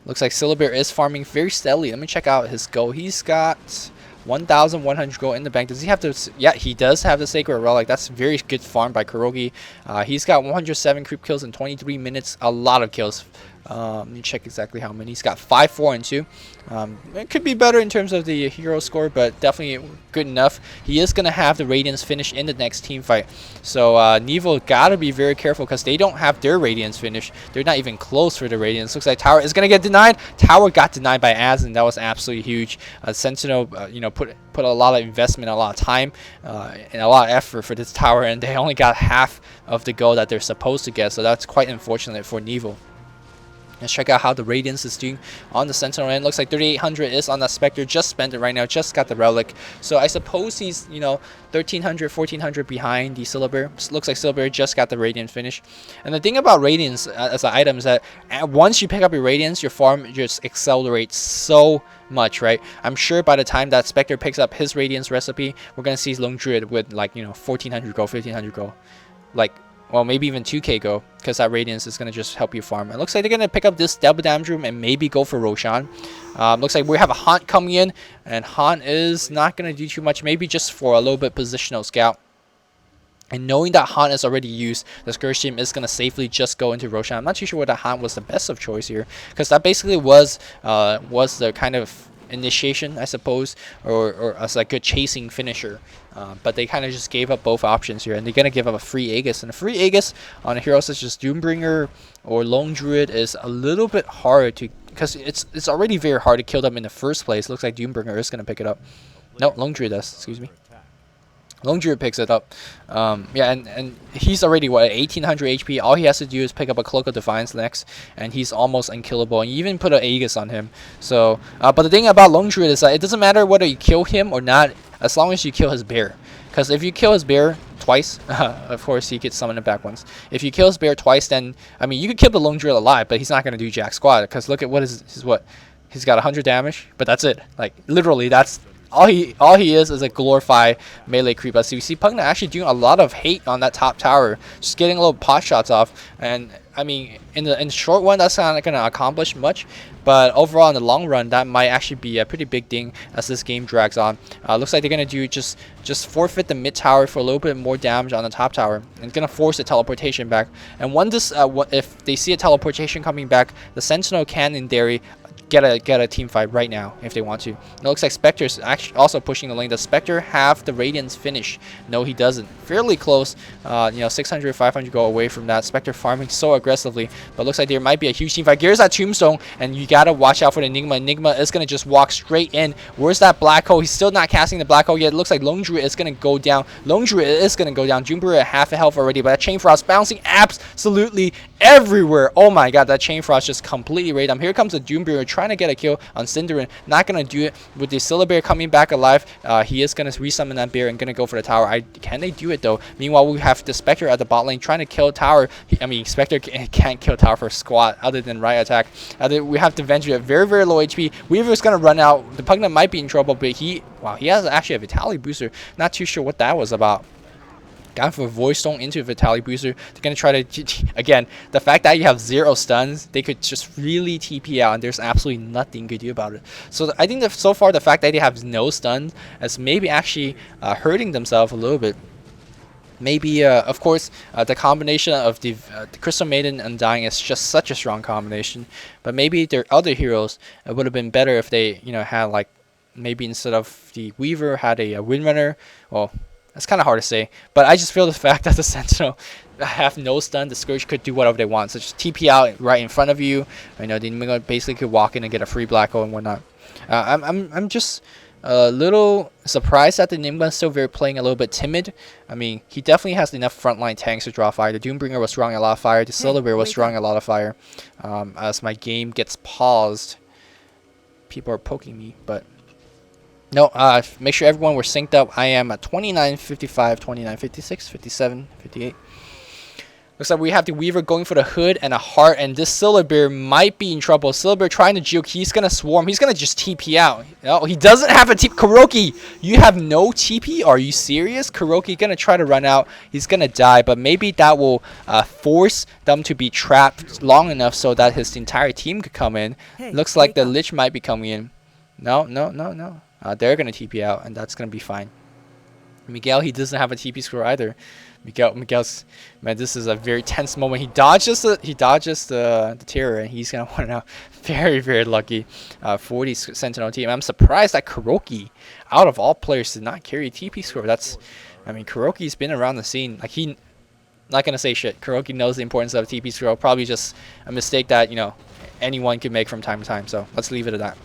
Looks like Syllabear is farming very steadily. Let me check out his goal. He's got 1,100 gold in the bank. Does he have to? Yeah, he does have the Sacred Relic. That's very good farm by Kurogi. He's got 107 creep kills in 23 minutes. A lot of kills. Let me check exactly how many. He's got 5, 4, and 2. It could be better in terms of the hero score, but definitely good enough. He is going to have the Radiance finish in the next team fight. So Nevo got to be very careful because they don't have their Radiance finish. They're not even close for the Radiance. Looks like Tower is going to get denied. Tower got denied by Asin. That was absolutely huge. Sentinel, you know, put a lot of investment, a lot of time, and a lot of effort for this tower, and they only got half of the goal that they're supposed to get. So that's quite unfortunate for Nevo. Let's check out how the Radiance is doing on the Sentinel end. Looks like 3,800 is on that Spectre. Just spent it right now. Just got the Relic. So I suppose he's, you know, 1,300, 1,400 behind the Syllabear. Looks like Syllabear just got the Radiance finish. And the thing about Radiance as an item is that once you pick up your Radiance, your farm just accelerates so much, right? I'm sure by the time that Spectre picks up his Radiance recipe, we're going to see Lone Druid with, like, you know, 1,400 gold, 1,500 gold. Like, well, maybe even 2k go, because that Radiance is going to just help you farm. It looks like they're going to pick up this double damage room and maybe go for Roshan. Looks like we have a Haunt coming in, and Haunt is not going to do too much, maybe just for a little bit positional scout. And knowing that Haunt is already used, the Scourge team is going to safely just go into Roshan. I'm not too sure whether Haunt was the best of choice here, because that basically was the kind of initiation, I suppose, or as a good chasing finisher. But they kind of just gave up both options here, and they're gonna give up a free Aegis. And a free Aegis on a hero such as Doombringer or Lone Druid is a little bit hard to, because it's already very hard to kill them in the first place. Looks like Doombringer is gonna pick it up. No, Lone Druid does. Excuse me. Lone Druid picks it up. Yeah, and he's already, what, 1800 HP. All he has to do is pick up a Cloak of Defiance next, and he's almost unkillable. And you even put an Aegis on him. So, but the thing about Lone Druid is that it doesn't matter whether you kill him or not, as long as you kill his bear. Because if you kill his bear twice, of course he gets summoned back once. If you kill his bear twice, then, I mean, you could kill the Lone Druid alive, but he's not going to do jack squat. Because look at what is what? He's got 100 damage, but that's it. Like, literally, that's all he is a glorified melee creep. So you see Pugna actually doing a lot of hate on that top tower, just getting little pot shots off. And I mean, in the short run, that's not going to accomplish much, but overall in the long run, that might actually be a pretty big thing as this game drags on. Looks like they're going to do just forfeit the mid tower for a little bit more damage on the top tower, and going to force the teleportation back. And when this, if they see a teleportation coming back, the Sentinel can, in theory, get a team fight right now if they want to. It looks like Spectre's actually also pushing the lane. Does Spectre have the Radiance finish? No, he doesn't. Fairly close. You know, 600, 500 go away from that. Spectre farming so aggressively, but looks like there might be a huge team fight. Gears that Tombstone, and you gotta watch out for the Enigma. Enigma is gonna just walk straight in. Where's that black hole? He's still not casting the black hole yet. It looks like Lone Druid is gonna go down. Lone Druid is gonna go down. Juniper at half a health already, but that Chain Frost bouncing absolutely everywhere. Oh my god, that Chain Frost just completely raided him. Here comes the Doombringer trying to get a kill on Cinderin. Not gonna do it. With the Scylla Bear coming back alive, he is gonna resummon that bear and gonna go for the tower. Can they do it though? Meanwhile, we have the Spectre at the bot lane trying to kill tower. I mean, Spectre can't kill tower for squat other than right attack. We have to Avenger at very, very low HP. Weaver's gonna run out. The Pugna might be in trouble, but he has actually a Vitality booster. Not too sure what that was about. Going for Void Stone into a Vitality booster. They're going to try to, again, the fact that you have 0 stuns, they could just really TP out, and there's absolutely nothing you could do about it. So I think that so far the fact that they have no stuns is maybe actually hurting themselves a little bit. Maybe, of course, the combination of the Crystal Maiden and Undying is just such a strong combination. But maybe their other heroes, it would have been better if they, you know, had like, maybe instead of the Weaver, had a Windrunner. Well, that's kind of hard to say, but I just feel the fact that the Sentinel have no stun, the Scourge could do whatever they want. So just TP out right in front of you. You know, they basically could walk in and get a free black hole and whatnot. I'm just a little surprised that the Nimba is still playing a little bit timid. I mean, he definitely has enough frontline tanks to draw fire. The Doombringer was drawing a lot of fire. The Scylla Bear was drawing a lot of fire. As my game gets paused, people are poking me, but no, make sure everyone were synced up. I am at 29, 55, 29, 56, 57, 58. Looks like we have the Weaver going for the hood and a heart, and this Scylla Bear might be in trouble. Scylla Bear trying to juke. He's going to swarm. He's going to just TP out. No, he doesn't have a TP. Kuroki, you have no TP? Are you serious? Kuroki going to try to run out. He's going to die, but maybe that will force them to be trapped long enough so that his entire team could come in. Hey, looks like the Lich might be coming in. No. They're going to TP out, and that's going to be fine. Miguel, he doesn't have a TP score either. Miguel's, man, this is a very tense moment. He dodges the terror, and he's going to win out. Very, very lucky for the Sentinel team. I'm surprised that Kuroki, out of all players, did not carry TP score. That's, I mean, Kuroki's been around the scene. Like, he, not going to say shit. Kuroki knows the importance of TP score. Probably just a mistake that, you know, anyone could make from time to time. So let's leave it at that.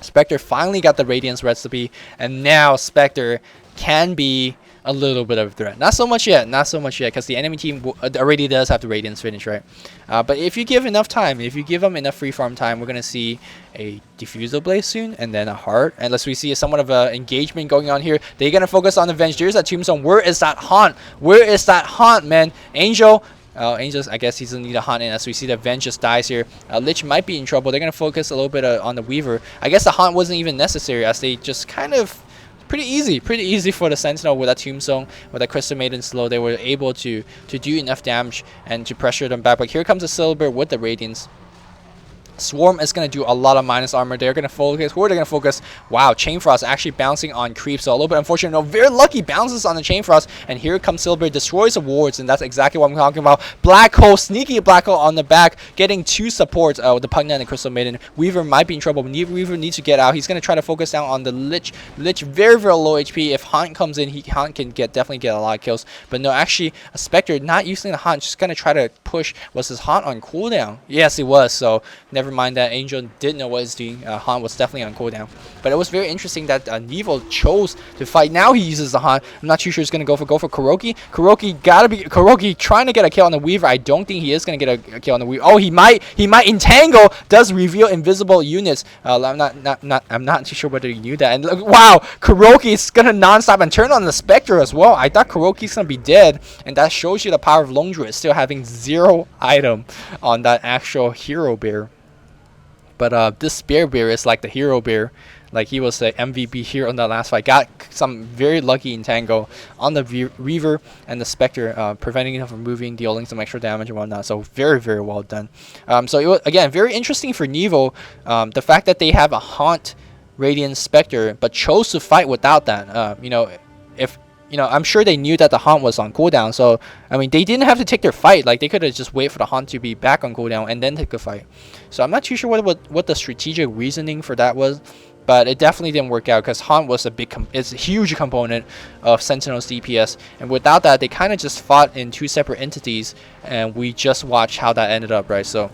Spectre finally got the Radiance recipe, and now Spectre can be a little bit of a threat. Not so much yet, because the enemy team already does have the Radiance finish, right? But if you give enough time, if you give them enough free farm time, we're going to see a Diffusal Blaze soon, and then a Heart. Unless we see somewhat of an engagement going on here. They're going to focus on the Venge. There's that Tombstone. Where is that Haunt? Where is that Haunt, man? Angel... Angels, I guess he doesn't need a hunt in as we see that Venge just dies here. Lich might be in trouble. They're going to focus a little bit on the Weaver. I guess the hunt wasn't even necessary as they just kind of... Pretty easy for the Sentinel with that Tombstone, with that Crystal Maiden slow. They were able to do enough damage and to pressure them back. But here comes the Silver with the Radiance. Swarm is going to do a lot of minus armor. They're going to focus. Who are they going to focus? Wow, Chain Frost actually bouncing on creep. So a little bit unfortunate. No, very lucky bounces on the Chain Frost. And here comes Silver, destroys the wards. And that's exactly what I'm talking about. Black Hole, sneaky Black Hole on the back. Getting 2 supports with the Pugna and the Crystal Maiden. Weaver might be in trouble. Weaver needs to get out. He's going to try to focus down on the Lich. Lich very, very low HP. If Haunt comes in, Haunt can definitely get a lot of kills. But no, actually, a Spectre not using the Haunt. Just going to try to push. Was his Haunt on cooldown? Yes, it was. So never mind that. Angel didn't know what he's doing. Han was definitely on cooldown. But it was very interesting that Nevo chose to fight. Now he uses the Han. I'm not too sure he's going to go for Kuroki. Kuroki trying to get a kill on the Weaver. I don't think he is going to get a kill on the Weaver. Oh, he might entangle. Does reveal invisible units. I'm not too sure whether he knew that. And look, wow, Kuroki is going to non-stop and turn on the Spectre as well. I thought Kuroki's going to be dead. And that shows you the power of Lone Druid still having 0 item on that actual hero bear. But this bear is like the hero bear. Like he was the MVP here on the last fight. Got some very lucky entangle on the Reaver and the Spectre, preventing him from moving, dealing some extra damage and whatnot. So very, very well done. So it was, again, very interesting for Nevo. The fact that they have a Haunt Radiant Spectre, but chose to fight without that. You know, I'm sure they knew that the Haunt was on cooldown. So, I mean, they didn't have to take their fight. Like, they could have just waited for the Haunt to be back on cooldown and then take the fight. So, I'm not too sure what the strategic reasoning for that was. But it definitely didn't work out because Haunt was it's a huge component of Sentinel's DPS. And without that, they kind of just fought in 2 separate entities. And we just watched how that ended up, right? So,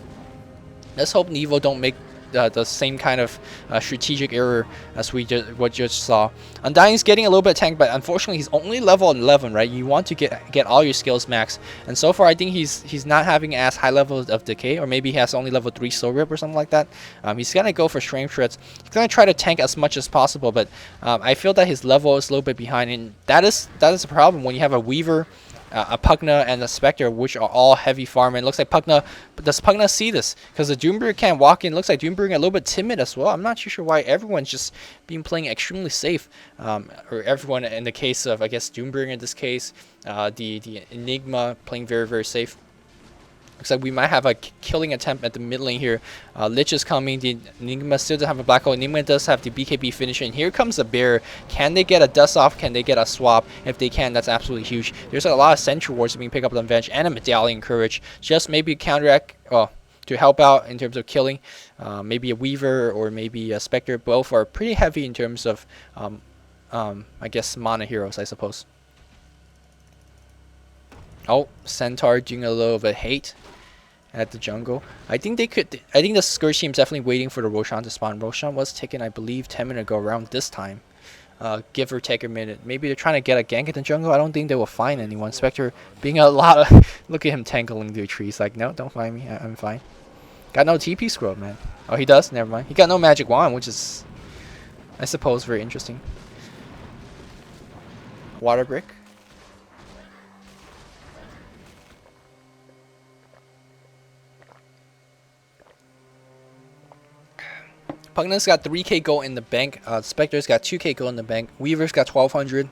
let's hope Nevo don't make the same kind of strategic error as we just saw. Undying's getting a little bit tanked, but unfortunately he's only level 11, right? You want to get all your skills max, and so far I think he's not having as high levels of decay, or maybe he has only level 3 soul rip or something like that. He's gonna go for strength shreds. He's gonna try to tank as much as possible, but I feel that his level is a little bit behind, and that is a problem when you have a Weaver, a Pugna, and a Spectre, which are all heavy farming. It looks like does Pugna see this? Because the Doombringer can't walk in. It looks like Doombringer a little bit timid as well. I'm not too sure why everyone's just been playing extremely safe. Or everyone in the case of, I guess, Doombringer in this case, the Enigma playing very, very safe. Looks like we might have a killing attempt at the mid lane here. Lich is coming. The Enigma still doesn't have a black hole. Enigma does have the BKB finisher. And here comes the bear. Can they get a dust off? Can they get a swap? If they can, that's absolutely huge. There's a lot of sentry wards being picked up on bench and a medallion courage. Just maybe counteract, to help out in terms of killing. Maybe a Weaver or maybe a Spectre. Both are pretty heavy in terms of, I guess, mana heroes, I suppose. Oh, Centaur doing a little bit of hate at the jungle. I think the Scourge team is definitely waiting for the Roshan to spawn. Roshan was taken, I believe, 10 minutes ago around this time. Give or take a minute. Maybe they're trying to get a gank in the jungle. I don't think they will find anyone. Spectre being a lot of... Look at him tangling through trees. Like, no, don't find me. I'm fine. Got no TP scroll, man. Oh, he does? Never mind. He got no magic wand, which is, I suppose, very interesting. Water brick. Pugna's got 3k gold in the bank. Spectre's got 2k gold in the bank. Weaver's got 1200.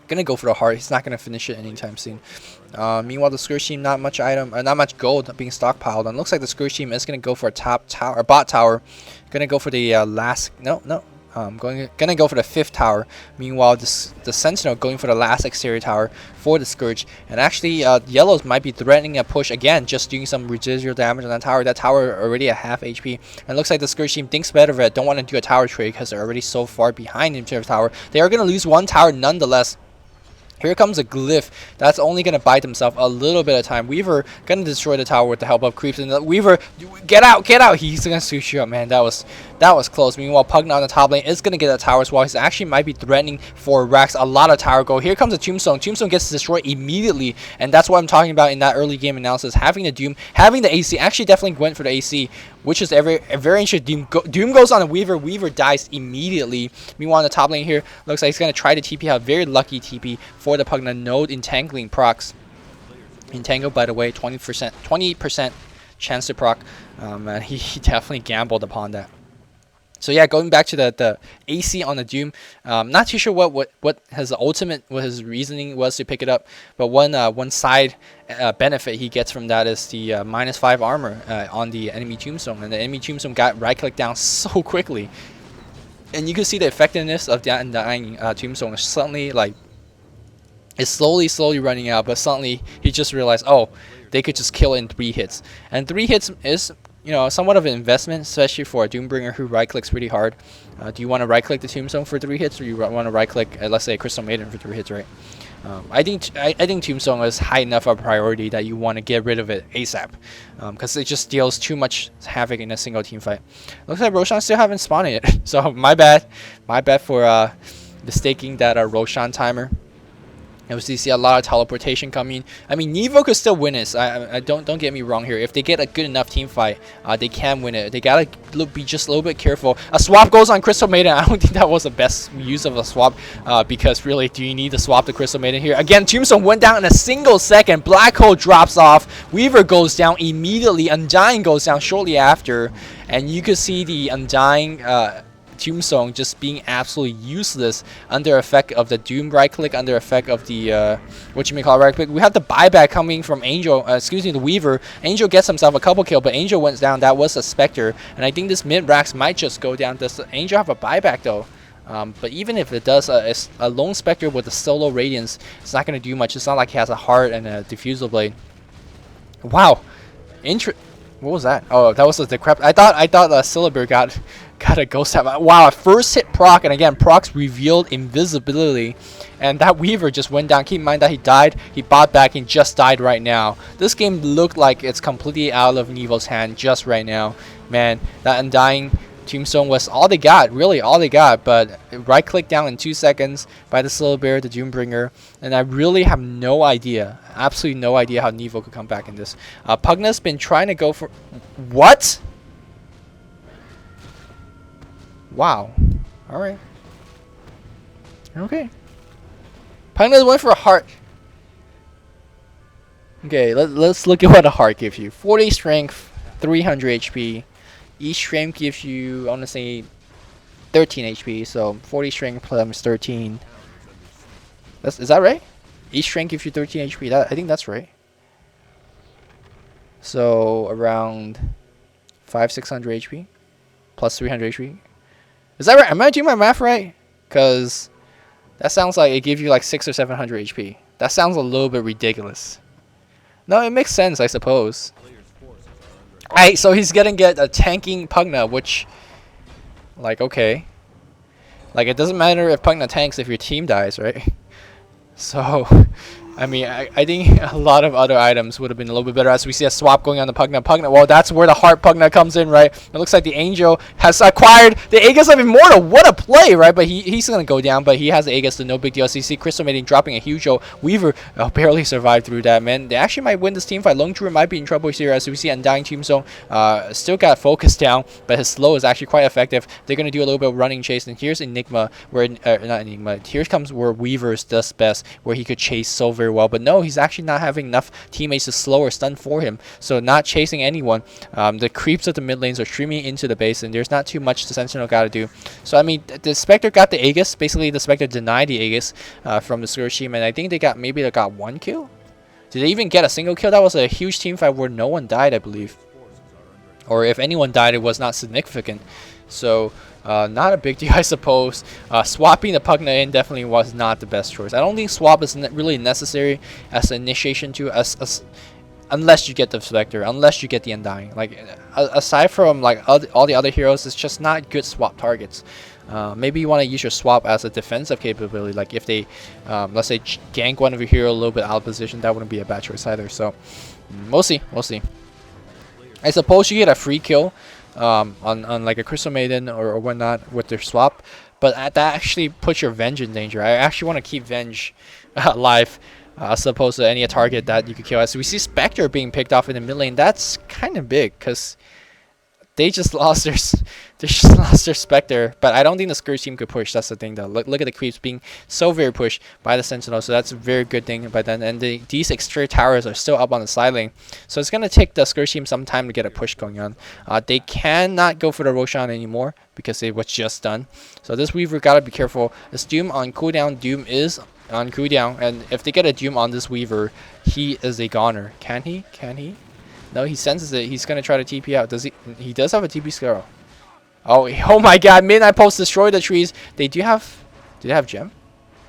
Gonna go for the heart. He's not gonna finish it anytime soon. Meanwhile, the Scourge team, not much gold being stockpiled. And looks like the Scourge team is gonna go for a top tower, or bot tower. Gonna go for the last. Gonna go for the 5th tower. Meanwhile, the Sentinel going for the last exterior tower for the Scourge. And actually, Yellows might be threatening a push again, just doing some residual damage on that tower. That tower already at half HP. And it looks like the Scourge team thinks better of it. Don't want to do a tower trade because they're already so far behind in terms of tower. They are gonna lose 1 tower nonetheless. Here comes a glyph. That's only going to buy himself a little bit of time. Weaver going to destroy the tower with the help of creeps. And the Weaver, get out, get out. He's going to sushi up, man. That was close. Meanwhile, Pugna on the top lane is going to get that tower as well. He's actually might be threatening for Rax a lot of tower gold. Here comes a Tombstone. Tombstone gets destroyed immediately. And that's what I'm talking about in that early game analysis. Having the Doom, having the AC. Actually, definitely went for the AC, which is a very interesting. Doom goes on a Weaver. Weaver dies immediately. Meanwhile, on the top lane here, looks like he's going to try to TP out. Very lucky TP for the Pugna. Node entangling procs. Entangle, by the way, 20% chance to proc. And he definitely gambled upon that. So yeah, going back to the AC on the Doom, not too sure what his reasoning was to pick it up, but one side benefit he gets from that is the -5 armor on the enemy Tombstone, and the enemy Tombstone got right click down so quickly, and you can see the effectiveness of that undying Tombstone is suddenly like it's slowly running out, but suddenly he just realized, oh, they could just kill it in 3 hits, and 3 hits is, you know, somewhat of an investment, especially for a Doombringer who right clicks pretty hard. Do you want to right click the Tombstone for 3 hits, or you want to right click, let's say, Crystal Maiden for 3 hits, right? I think Tombstone is high enough of a priority that you want to get rid of it ASAP, because it just deals too much havoc in a single team fight. Looks like Roshan still haven't spawned it, so my bad for mistaking that Roshan timer. Obviously, you see a lot of teleportation coming. I mean, Nevo could still win this. I don't get me wrong here. If they get a good enough team fight, they can win it. They gotta be just a little bit careful. A swap goes on Crystal Maiden. I don't think that was the best use of a swap, because really, do you need to swap the Crystal Maiden here? Again, Tombstone went down in a single second. Black Hole drops off. Weaver goes down immediately. Undying goes down shortly after, and you can see the Undying Tombstone just being absolutely useless under effect of the Doom right click, under effect of the right click. We have the buyback coming from Angel, excuse me, the Weaver. Angel gets himself a couple kill, but Angel went down. That was a Spectre, and I think this mid racks might just go down. Does Angel have a buyback though? But even if it does, a lone Spectre with a solo Radiance, it's not going to do much. It's not like he has a heart and a Diffusal Blade. Wow, what was that? Oh, that was the crap. I thought Syllabir got a ghost tap. Wow, first hit proc, and again proc's revealed invisibility, and that Weaver just went down. Keep in mind that he died, he bought back, and just died right now. This game looked like it's completely out of Nevo's hand just right now. Man, that Undying Tombstone was all they got, really all they got, but right click down in 2 seconds by the Syllabir, the Doombringer, and I really have no idea, absolutely no idea how Nevo could come back in this. Pugna's been trying to go for... What? Wow. Alright. Okay. Pugna went for a heart. Okay, let's look at what a heart gives you. 40 strength, 300 HP. Each strength gives you, I want to say, 13 HP. So 40 strength plus 13. Is that right? Each strength gives you 13 HP. I think that's right. So around 500-600 HP plus 300 HP. Is that right? Am I doing my math right? Because that sounds like it gives you like 600 or 700 HP. That sounds a little bit ridiculous. No, it makes sense, I suppose. Alright, so he's gonna get a tanking Pugna, which, like, okay. Like, it doesn't matter if Pugna tanks if your team dies, right? So, I mean, I think a lot of other items would have been a little bit better, as we see a swap going on the Pugna. Well, that's where the Heart Pugna comes in, right? It looks like the Angel has acquired the Aegis of Immortal. What a play, right? But he's going to go down, but he has the Aegis, so no big deal. So you see Crystal Maiden dropping a huge O. Weaver barely survived through that, man. They actually might win this team fight. Lone Druid might be in trouble here, as we see Undying Tombstone still got focused down, but his slow is actually quite effective. They're going to do a little bit of running chase, and here's Enigma, where, not Enigma, here comes where Weaver's does best, where he could chase so very well, but no, he's actually not having enough teammates to slow or stun for him, so not chasing anyone. The creeps of the mid lanes are streaming into the base, and there's not too much the Sentinel got to do. So I mean, the Spectre got the Aegis. Basically, the Spectre denied the Aegis from the Scourge team, and I think they got one kill. Did they even get a single kill? That was a huge team fight where no one died, I believe, or if anyone died, it was not significant. So not a big deal, I suppose. Swapping the Pugna in definitely was not the best choice. I don't think swap is really necessary as an initiation to unless you get the Spectre, unless you get the Undying. Like aside from like all the other heroes, it's just not good swap targets. Maybe you want to use your swap as a defensive capability. Like if they, let's say, gank one of your heroes a little bit out of position, that wouldn't be a bad choice either. So we'll see. I suppose you get a free kill on like a Crystal Maiden or whatnot with their swap, but that actually puts your Venge in danger. I actually want to keep Venge alive as opposed to any target that you could kill. As we see Spectre being picked off in the mid lane, that's kind of big, because They just lost their they just lost their Spectre, but I don't think the Scourge team could push. That's the thing, though. Look at the creeps being so very pushed by the Sentinel, so that's a very good thing by then. And these extra towers are still up on the side lane, so it's gonna take the Scourge team some time to get a push going on. They cannot go for the Roshan anymore because it was just done. So this Weaver gotta be careful. This Doom on cooldown. Doom is on cooldown, and if they get a Doom on this Weaver, he is a goner. Can he? Can he? No, he senses it. He's gonna try to TP out. Does he? He does have a TP Scarrow. Oh my God! Midnight Pulse destroy the trees. They do have. Do they have gem?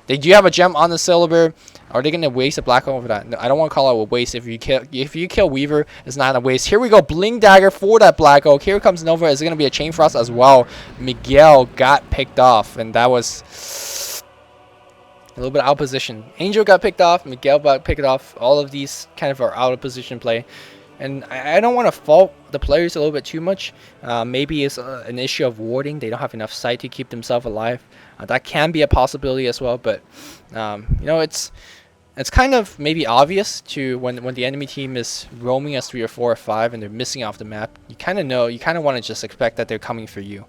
They do have a gem on the Syllabir. Are they gonna waste a black hole for that? No, I don't want to call it a waste. If you kill Weaver, it's not a waste. Here we go. Bling Dagger for that black oak. Here comes Nova. Is it gonna be a Chain Frost as well? Miguel got picked off, and that was a little bit out of position. Angel got picked off. Miguel got picked off. All of these kind of are out of position play. And I don't want to fault the players a little bit too much. Maybe it's an issue of warding. They don't have enough sight to keep themselves alive. That can be a possibility as well. But, you know, it's kind of maybe obvious to when the enemy team is roaming as 3 or 4 or 5 and they're missing off the map. You kind of know. You kind of want to just expect that they're coming for you.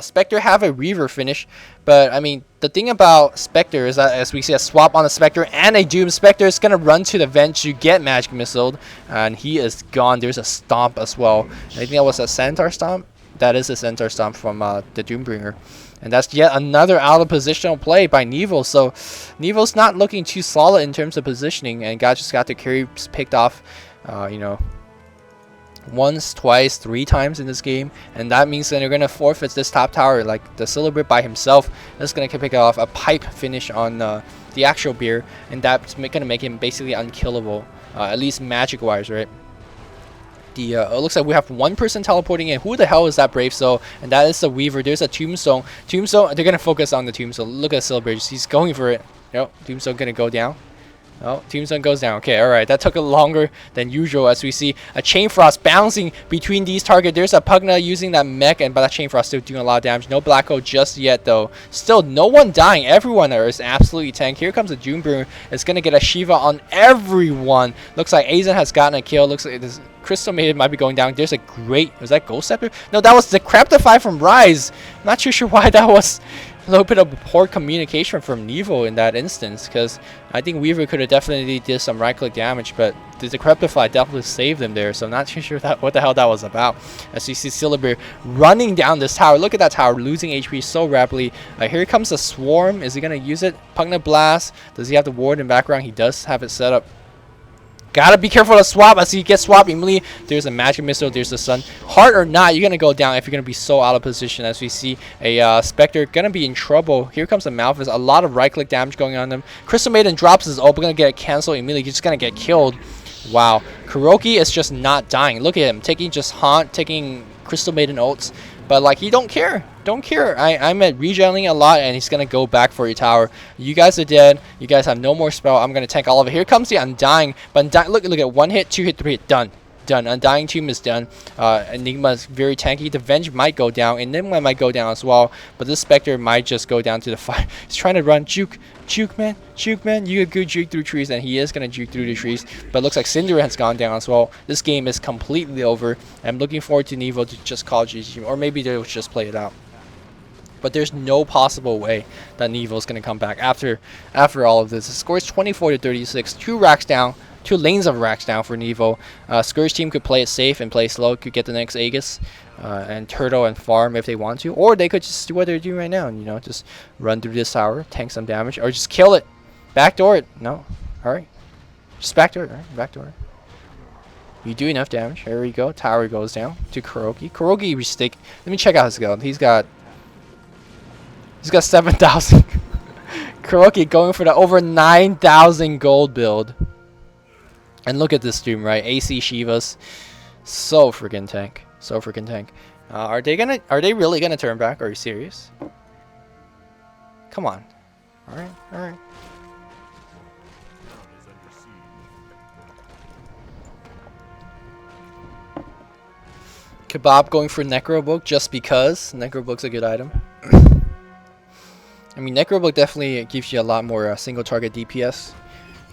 Spectre have a Reaver finish. But, I mean, the thing about Spectre is that as we see a swap on the Spectre and a Doom, Spectre is going to run to the vent to get Magic Missiled. And he is gone. There's a Stomp as well. I think that was a Centaur Stomp. That is a Centaur Stomp from the Doombringer. And that's yet another out of positional play by Nevo. So Nevo's not looking too solid in terms of positioning. And just got the carries picked off, you know, once, twice, 3 times in this game, and that means that they're gonna forfeit this top tower. Like the Syllabir by himself is gonna pick off a pipe finish on the actual beer, and that's gonna make him basically unkillable, at least magic wise, right? It looks like we have one person teleporting in. Who the hell is that Brave Soul? And that is the Weaver. There's a Tombstone. Tombstone. They're gonna focus on the Tombstone. Look at Syllabir. He's going for it. Yep. Tombstone gonna go down. Oh, Tombstone goes down. Okay, alright. That took a longer than usual as we see a Chain Frost bouncing between these targets. There's a Pugna using that mech, and but that Chain Frost still doing a lot of damage. No Black Hole just yet, though. Still, no one dying. Everyone there is absolutely tank. Here comes the Doombringer. It's going to get a Shiva on everyone. Looks like Azen has gotten a kill. Looks like this Crystal Maiden might be going down. There's a great... Was that Ghost Scepter? No, that was the Decrepify from Rise. Not too sure why that was... a little bit of poor communication from Nevo in that instance, because I think Weaver could have definitely did some right-click damage, but the Decrepify definitely saved him there, so I'm not too sure what the hell that was about. As you see Syllabir running down this tower. Look at that tower, losing HP so rapidly. Here comes the Swarm. Is he going to use it? Pugna Blast. Does he have the ward in background? He does have it set up. Gotta be careful to swap. As he gets swapped immediately, there's a Magic Missile, there's the Sun. Heart or not, you're gonna go down if you're gonna be so out of position. As we see a Spectre gonna be in trouble. Here comes the Malphus, a lot of right click damage going on them. Crystal Maiden drops his ult, but gonna get canceled immediately. He's just gonna get killed. Wow, Kuroki is just not dying. Look at him taking just Haunt, taking Crystal Maiden ults, but like he don't care. Don't care. I'm at regening a lot, and he's gonna go back for your tower. You guys are dead. You guys have no more spell. I'm gonna tank all of it. Here comes the Undying. But look at 1 hit, 2 hit, 3 hit, done. Undying Tomb is done. Enigma is very tanky. The Venge might go down. Enigma might go down as well. But this Spectre might just go down to the fire. He's trying to run. Juke, man. You could go juke through trees, and he is going to juke through the trees. But it looks like Cinder has gone down as well. This game is completely over. I'm looking forward to Nevo to just call GG. Or maybe they'll just play it out. But there's no possible way that Nevo is going to come back after all of this. The score is 24-36. 2 racks down. 2 lanes of racks down for Nevo. Scourge team could play it safe and play slow. Could get the next Aegis and Turtle and farm if they want to. Or they could just do what they're doing right now. And, you know, just run through this tower, tank some damage. Or just kill it. Backdoor it. No. Alright. Just backdoor it. Alright, backdoor it. You do enough damage. There we go. Tower goes down to Kuroki. Kuroki restick. Let me check out his guild. He's got 7,000. Kuroki going for the over 9,000 gold build. And look at this Doom, right? AC Shivas. So freaking tank. So freaking tank. Are they really gonna turn back? Are you serious? Come on. Alright. Kebab going for Necrobook just because Necrobook's a good item. I mean, Necrobook definitely gives you a lot more single target DPS.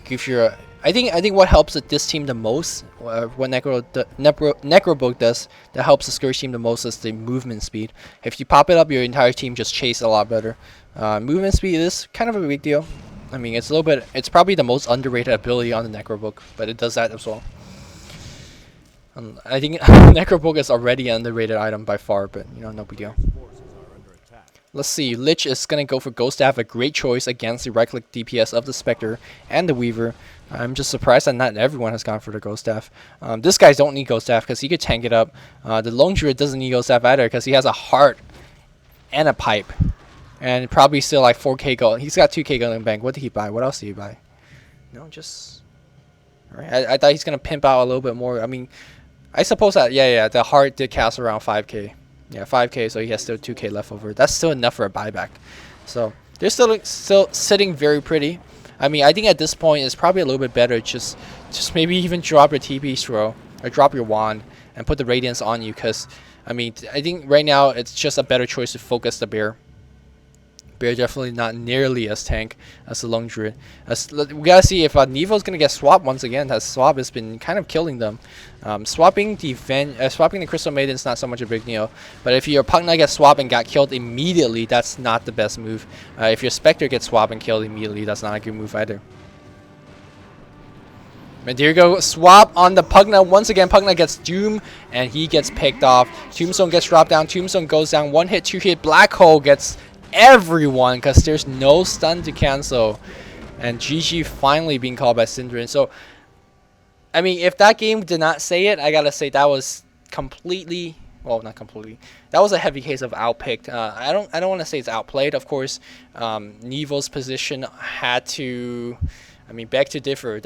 Gives you I think what helps this team the most, what Necrobook does that helps the Scourge team the most is the movement speed. If you pop it up, your entire team just chase a lot better. Movement speed is kind of a big deal. I mean, it's a little bit. It's probably the most underrated ability on the Necrobook, but it does that as well. I think Necrobook is already an underrated item by far, but you know, no big deal. Let's see, Lich is going to go for Ghost Staff, a great choice against the right-click DPS of the Spectre and the Weaver. I'm just surprised that not everyone has gone for the Ghost Staff. This guy don't need Ghost Staff because he could tank it up. The Lone Druid doesn't need Ghost Staff either because he has a heart and a pipe. And probably still like 4k gold. He's got 2k gold in the bank. What did he buy? What else did he buy? No, just... Alright, I thought he's going to pimp out a little bit more. I mean, I suppose that, yeah, the heart did cast around 5k. Yeah, 5k, so he has still 2k left over. That's still enough for a buyback. So they're still sitting very pretty. I mean, I think at this point it's probably a little bit better just maybe even drop your TP throw or drop your wand and put the radiance on you, because I mean, I think right now it's just a better choice to focus the bear. Bear definitely not nearly as tank as the Lone Druid. We gotta see if Nevo's gonna get swapped once again. That swap has been kind of killing them. Swapping the Crystal Maiden is not so much a big deal, but if your Pugna gets swapped and got killed immediately, that's not the best move. If your Spectre gets swapped and killed immediately, that's not a good move either. And there you go, swap on the Pugna. Once again, Pugna gets Doom, and he gets picked off. Tombstone gets dropped down. Tombstone goes down. 1 hit, 2 hit. Black Hole gets everyone because there's no stun to cancel. And GG finally being called by Synderen. So, I mean, if that game did not say it, I gotta say that was completely... Well, not completely. That was a heavy case of outpicked. I don't want to say it's outplayed. Of course, Nevo's position had to... I mean, beg to differ.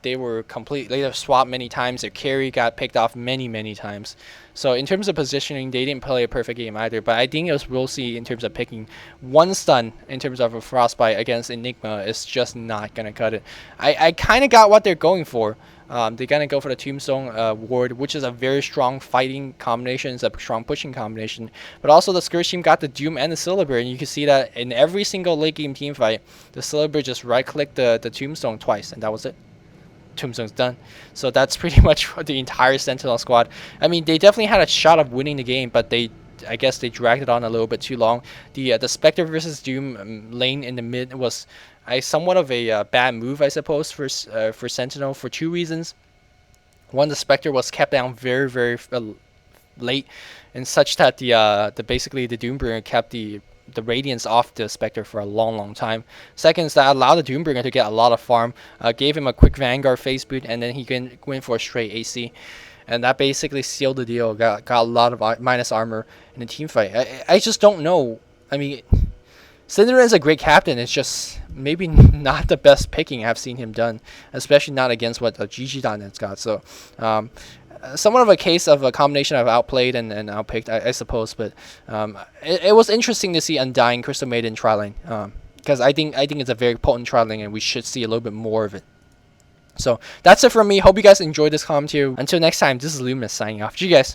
They were completely swapped many times. Their carry got picked off many times. So in terms of positioning, they didn't play a perfect game either. But I think as we'll see in terms of picking one stun in terms of a Frostbite against Enigma is just not going to cut it. I kind of got what they're going for. They're going to go for the Tombstone ward, which is a very strong fighting combination. It's a strong pushing combination. But also the Scourge team got the Doom and the Syllabir. And you can see that in every single late game team fight, the Syllabir just right-clicked the Tombstone twice. And that was it. Tombstone's done. So that's pretty much the entire Sentinel squad. I mean, they definitely had a shot of winning the game, but I guess they dragged it on a little bit too long. The Spectre versus Doom lane in the mid was somewhat of a bad move, I suppose, for Sentinel for 2 reasons. One, the Spectre was kept down very late, and such that basically the Doombringer kept the radiance off the Spectre for a long time. Second is that allowed the Doombringer to get a lot of farm, gave him a quick Vanguard face boot, and then he can win for a straight AC. And that basically sealed the deal. Got a lot of minus armor in the team fight. I just don't know. I mean, Synderen is a great captain. It's just maybe not the best picking I've seen him done, especially not against what GG.net's got. So, somewhat of a case of a combination of outplayed and outpicked, I suppose. But it was interesting to see Undying Crystal Maiden trialing, because I think it's a very potent trialing, and we should see a little bit more of it. So that's it from me. Hope you guys enjoyed this commentary. Until next time, this is Luminous signing off. See you guys.